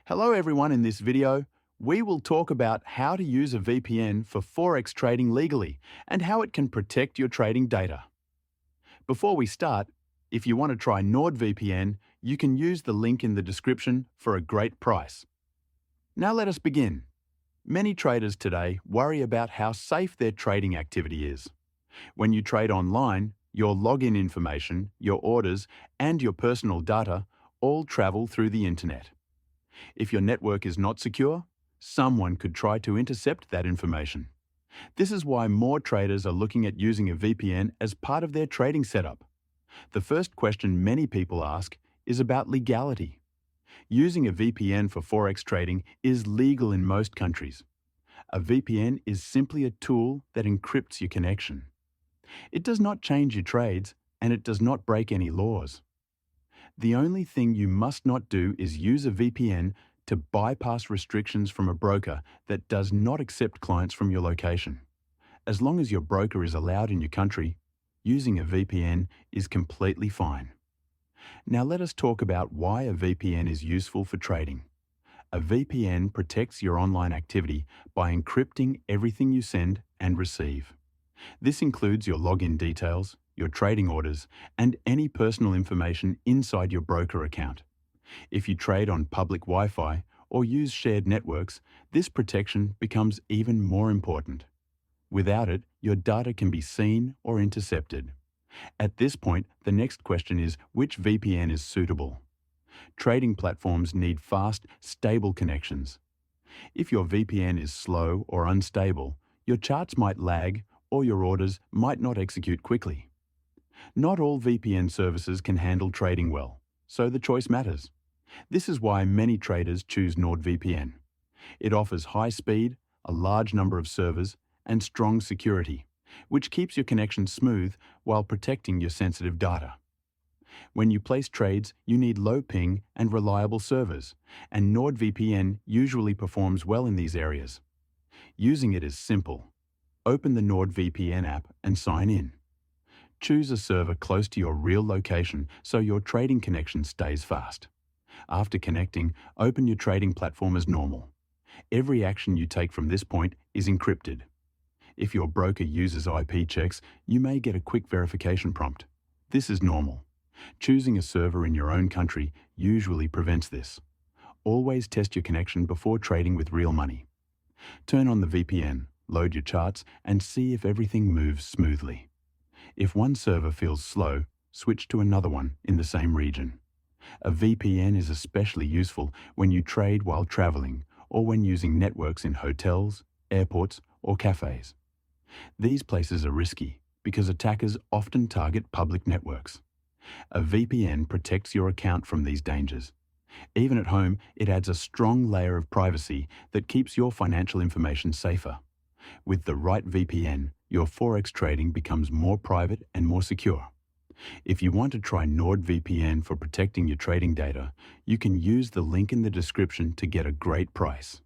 Hello everyone, in this video, we will talk about how to use a VPN for Forex trading legally and how it can protect your trading data. Before we start, if you want to try NordVPN, you can use the link in the description for a great price. Now let us begin. Many traders today worry about how safe their trading activity is. When you trade online, your login information, your orders, and your personal data all travel through the internet. If your network is not secure, someone could try to intercept that information. This is why more traders are looking at using a VPN as part of their trading setup. The first question many people ask is about legality. Using a VPN for Forex trading is legal in most countries. A VPN is simply a tool that encrypts your connection. It does not change your trades, and it does not break any laws. The only thing you must not do is use a VPN to bypass restrictions from a broker that does not accept clients from your location. As long as your broker is allowed in your country, using a VPN is completely fine. Now let us talk about why a VPN is useful for trading. A VPN protects your online activity by encrypting everything you send and receive. This includes your login details, your trading orders, and any personal information inside your broker account. If you trade on public Wi-Fi or use shared networks, this protection becomes even more important. Without it, your data can be seen or intercepted. At this point, the next question is which VPN is suitable. Trading platforms need fast, stable connections. If your VPN is slow or unstable, your charts might lag or your orders might not execute quickly. Not all VPN services can handle trading well, so the choice matters. This is why many traders choose NordVPN. It offers high speed, a large number of servers, and strong security, which keeps your connection smooth while protecting your sensitive data. When you place trades, you need low ping and reliable servers, and NordVPN usually performs well in these areas. Using it is simple. Open the NordVPN app and sign in. Choose a server close to your real location so your trading connection stays fast. After connecting, open your trading platform as normal. Every action you take from this point is encrypted. If your broker uses IP checks, you may get a quick verification prompt. This is normal. Choosing a server in your own country usually prevents this. Always test your connection before trading with real money. Turn on the VPN, load your charts, and see if everything moves smoothly. If one server feels slow, switch to another one in the same region. A VPN is especially useful when you trade while traveling or when using networks in hotels, airports, or cafes. These places are risky because attackers often target public networks. A VPN protects your account from these dangers. Even at home, it adds a strong layer of privacy that keeps your financial information safer. With the right VPN, your Forex trading becomes more private and more secure. If you want to try NordVPN for protecting your trading data, you can use the link in the description to get a great price.